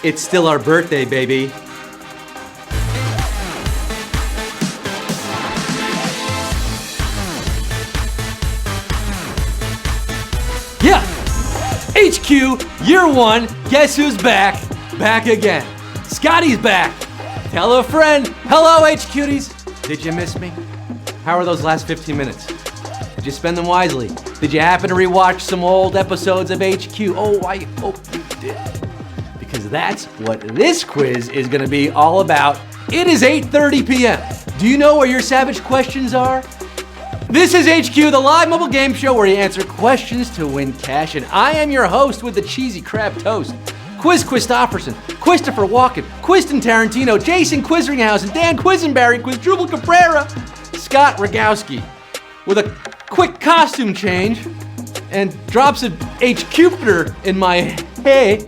It's still our birthday, baby. Yeah! HQ, year one, guess who's back? Back again. Scotty's back. Tell a friend. Hello, HQties. Did you miss me? How are those last 15 minutes? Did you spend them wisely? Did you happen to rewatch some old episodes of HQ? Oh, I hope you did. Because that's what this quiz is gonna be all about. It is 8:30 p.m. Do you know where your savage questions are? This is HQ, the live mobile game show where you answer questions to win cash, and I am your host with the cheesy crab toast. Quiz Christopherson, Christopher Walken, Quiston Tarantino, Jason Quizringhausen, Dan Quisenberry, Quizjubal Cabrera, Scott Rogowski, with a quick costume change and drops of HQuPter in my hair.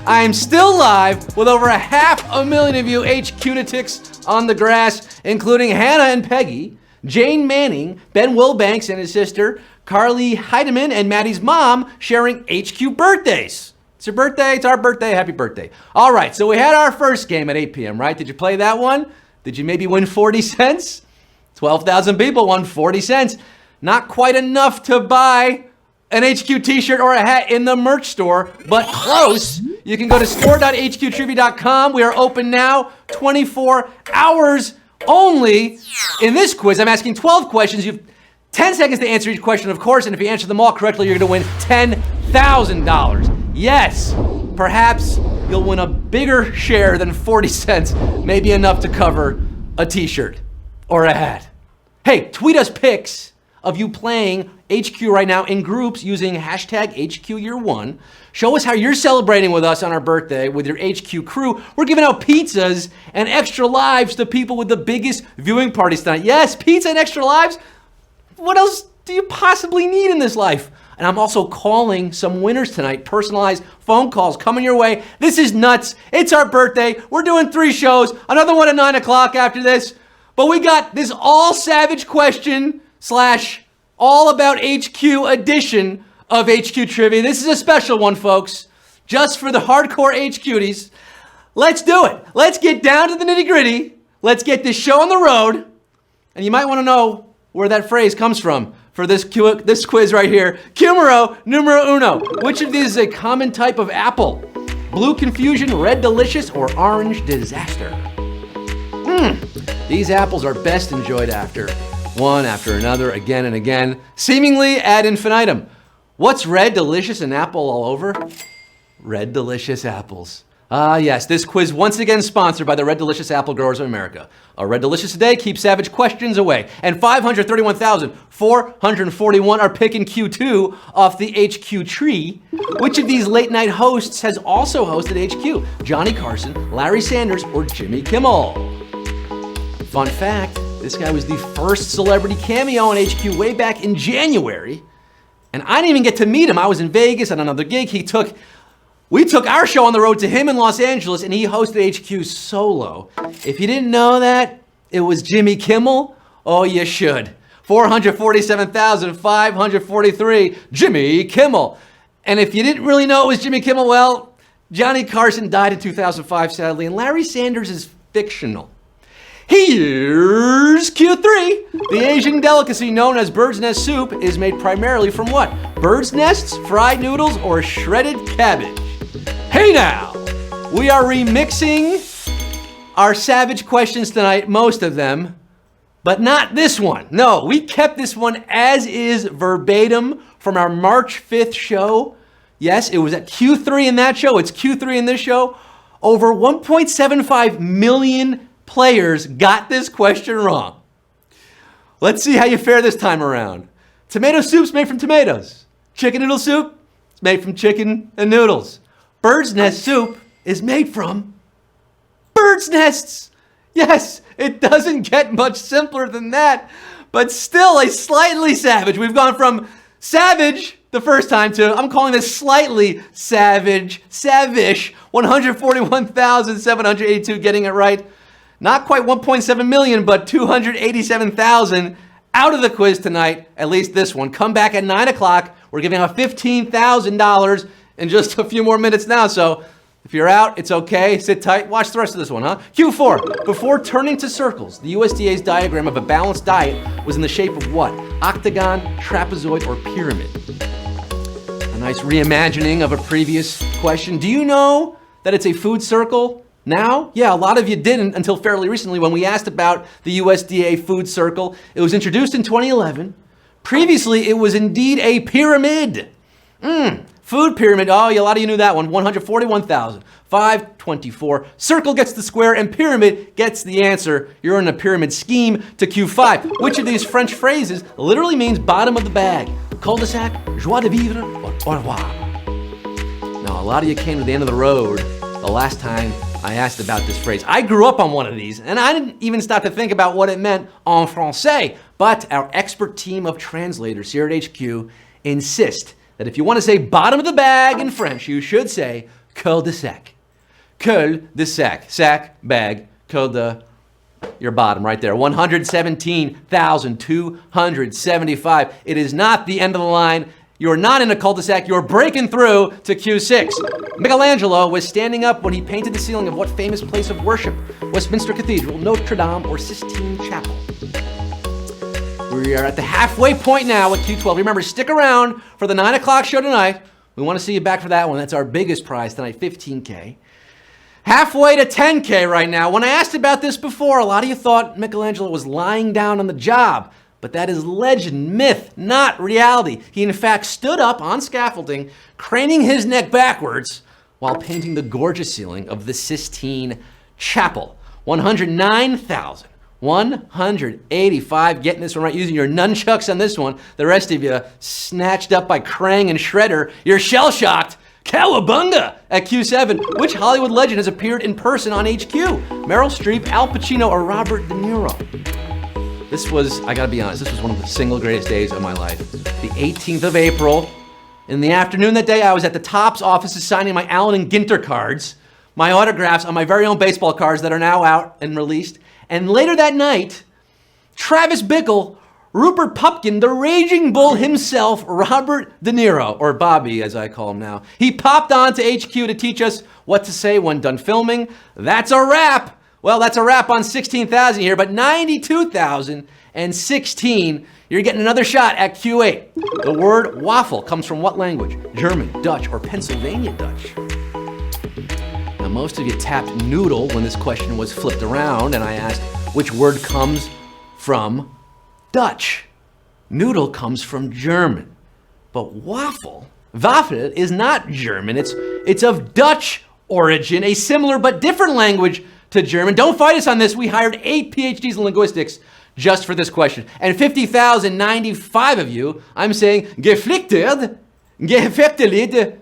I am still live with over 500,000 of you HQnatics on the grass, including Hannah and Peggy, Jane Manning, Ben Wilbanks and his sister, Carly Heidemann and Maddie's mom sharing HQ birthdays. It's your birthday, it's our birthday, happy birthday. All right, so we had our first game at 8 p.m., right? Did you play that one? Did you maybe win 40 cents? 12,000 people won 40 cents. Not quite enough to buy an HQ t-shirt or a hat in the merch store, but close. You can go to store.hqtrivia.com. We are open now, 24 hours only. In this quiz, I'm asking 12 questions. You have 10 seconds to answer each question, of course, and if you answer them all correctly, you're gonna win $10,000. Yes, perhaps you'll win a bigger share than 40 cents, maybe enough to cover a t-shirt or a hat. Hey, tweet us pics of you playing HQ right now in groups using hashtag HQYEAR1. Show us how you're celebrating with us on our birthday with your HQ crew. We're giving out pizzas and extra lives to people with the biggest viewing parties tonight. Yes, pizza and extra lives. What else do you possibly need in this life? And I'm also calling some winners tonight. Personalized phone calls coming your way. This is nuts. It's our birthday. We're doing 3 shows. Another one at 9 o'clock after this. But we got this all savage question / all about HQ edition of HQ Trivia. This is a special one, folks. Just for the hardcore HQties. Let's do it. Let's get down to the nitty gritty. Let's get this show on the road. And you might want to know where that phrase comes from for this quiz right here. Numero uno. Which of these is a common type of apple? Blue confusion, red delicious, or orange disaster? These apples are best enjoyed after one after another, again and again, seemingly ad infinitum. What's red, delicious, and apple all over? Red Delicious apples. Ah, yes, this quiz once again sponsored by the Red Delicious Apple Growers of America. A Red Delicious today keeps savage questions away. And 531,441 are picking Q2 off the HQ tree. Which of these late night hosts has also hosted HQ? Johnny Carson, Larry Sanders, or Jimmy Kimmel? Fun fact, this guy was the first celebrity cameo on HQ way back in January. And I didn't even get to meet him. I was in Vegas on another gig. We took our show on the road to him in Los Angeles, and he hosted HQ solo. If you didn't know that, it was Jimmy Kimmel. Oh, you should. 447,543, Jimmy Kimmel. And if you didn't really know it was Jimmy Kimmel, well, Johnny Carson died in 2005, sadly, and Larry Sanders is fictional. Here's Q3. The Asian delicacy known as bird's nest soup is made primarily from what? Bird's nests, fried noodles, or shredded cabbage? Hey now! We are remixing our savage questions tonight, most of them, but not this one. No, we kept this one as is verbatim from our March 5th show. Yes, it was at Q3 in that show. It's Q3 in this show. Over 1.75 million players got this question wrong. Let's see how you fare this time around. Tomato soup's made from tomatoes. Chicken noodle soup is made from chicken and noodles. Bird's nest soup is made from bird's nests. Yes, it doesn't get much simpler than that, but still a slightly savage. We've gone from savage the first time to, I'm calling this slightly savish, 141,782 getting it right. Not quite 1.7 million, but 287,000 out of the quiz tonight, at least this one. Come back at 9 o'clock. We're giving out $15,000 in just a few more minutes now, so If you're out, it's okay. Sit tight. Watch the rest of this one, huh? Q4. Before turning to circles, the USDA's diagram of a balanced diet was in the shape of what? Octagon, trapezoid, or pyramid? A nice reimagining of a previous question. Do you know that it's a food circle now? Yeah, a lot of you didn't until fairly recently when we asked about the USDA food circle. It was introduced in 2011. Previously, it was indeed a pyramid. Food pyramid, oh, a lot of you knew that one. 141,524. Circle gets the square and pyramid gets the answer. You're in a pyramid scheme to Q5. Which of these French phrases literally means bottom of the bag? Cul-de-sac, joie de vivre, or au revoir? Now, a lot of you came to the end of the road the last time I asked about this phrase. I grew up on one of these, and I didn't even stop to think about what it meant en français. But our expert team of translators here at HQ insist that if you want to say bottom of the bag in French, you should say cul-de-sac. Cul-de-sac. Sac, bag, cul-de, your bottom right there. 117,275. It is not the end of the line. You're not in a cul-de-sac. You're breaking through to Q6. Michelangelo was standing up when he painted the ceiling of what famous place of worship? Westminster Cathedral, Notre Dame, or Sistine Chapel? We are at the halfway point now with Q12. Remember, stick around for the 9 o'clock show tonight. We want to see you back for that one. That's our biggest prize tonight, $15K. Halfway to $10K right now. When I asked about this before, a lot of you thought Michelangelo was lying down on the job. But that is legend, myth, not reality. He in fact stood up on scaffolding, craning his neck backwards while painting the gorgeous ceiling of the Sistine Chapel. 109,185. Getting this one right, using your nunchucks on this one. The rest of you snatched up by Krang and Shredder. You're shell-shocked. Cowabunga at Q7. Which Hollywood legend has appeared in person on HQ? Meryl Streep, Al Pacino, or Robert De Niro? This was, I gotta be honest, this was one of the single greatest days of my life. The 18th of April. In the afternoon that day, I was at the Topps offices signing my Allen and Ginter cards, my autographs on my very own baseball cards that are now out and released. And later that night, Travis Bickle, Rupert Pupkin, the Raging Bull himself, Robert De Niro, or Bobby as I call him now, he popped on to HQ to teach us what to say when done filming. That's a wrap. Well, that's a wrap on 16,000 here, but 92,016, you're getting another shot at Q8. The word waffle comes from what language? German, Dutch, or Pennsylvania Dutch? Now, most of you tapped noodle when this question was flipped around and I asked which word comes from Dutch. Noodle comes from German, but waffle is not German. It's of Dutch origin, a similar but different language to German. Don't fight us on this. We hired 8 PhDs in linguistics just for this question. And 50,095 of you, I'm saying, geflichtet, gefechtelied,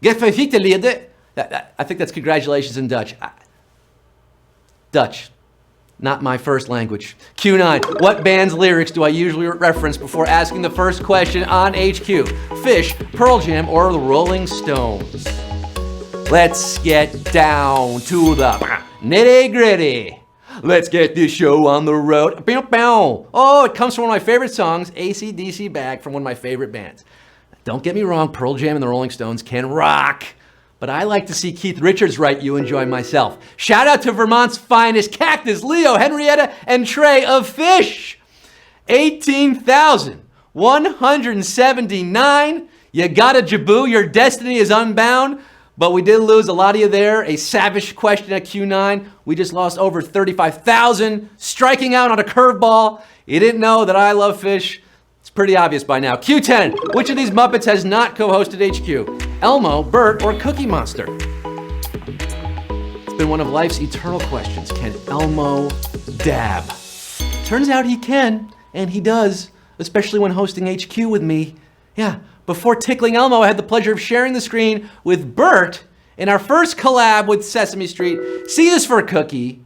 gefechtelied. I think that's congratulations in Dutch. Dutch, not my first language. Q9, what band's lyrics do I usually reference before asking the first question on HQ? Fish, Pearl Jam, or the Rolling Stones? Let's get down to the nitty-gritty. Let's get this show on the road. Oh, it comes from one of my favorite songs, AC/DC Bag, from one of my favorite bands. Don't get me wrong, Pearl Jam and the Rolling Stones can rock. But I like to see Keith Richards write You Enjoy Myself. Shout out to Vermont's finest Cactus, Leo, Henrietta, and Trey of Fish. 18,179. You got a Jaboo, your destiny is unbound. But we did lose a lot of you there. A savage question at Q9. We just lost over 35,000, striking out on a curveball. You didn't know that I love fish. It's pretty obvious by now. Q10, which of these Muppets has not co-hosted HQ? Elmo, Bert, or Cookie Monster? It's been one of life's eternal questions. Can Elmo dab? Turns out he can, and he does, especially when hosting HQ with me. Yeah. Before tickling Elmo, I had the pleasure of sharing the screen with Bert in our first collab with Sesame Street. C is for Cookie,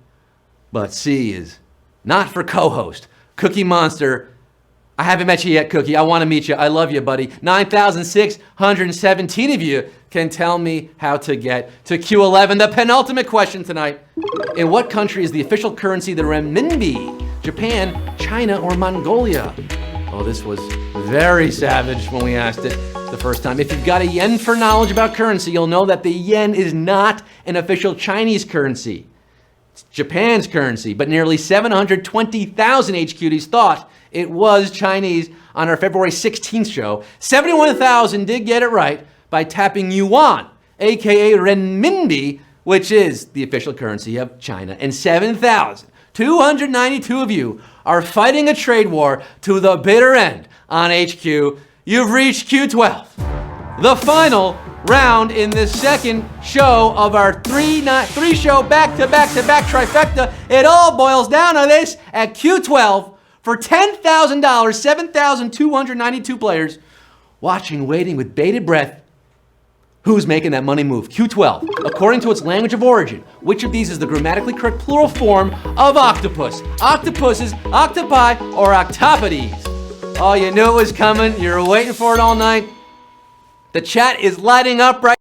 but C is not for co-host. Cookie Monster, I haven't met you yet, Cookie. I want to meet you. I love you, buddy. 9,617 of you can tell me how to get to Q11, the penultimate question tonight. In what country is the official currency the renminbi? Japan, China, or Mongolia? Oh, this was very savage when we asked it the first time. If you've got a yen for knowledge about currency, you'll know that the yen is not an official Chinese currency. It's Japan's currency, but nearly 720,000 HQDs thought it was Chinese on our February 16th show. 71,000 did get it right by tapping yuan, aka renminbi, which is the official currency of China. And 7,292 of you are fighting a trade war to the bitter end on HQ. You've reached Q12, the final round in the second show of our three-show back-to-back-to-back trifecta. It all boils down to this: at Q12, for $10,000, 7,292 players watching, waiting with bated breath. Who's making that money move? Q12, according to its language of origin, which of these is the grammatically correct plural form of octopus? Octopuses, octopi, or octopodes? Oh, you knew it was coming. You were waiting for it all night. The chat is lighting up right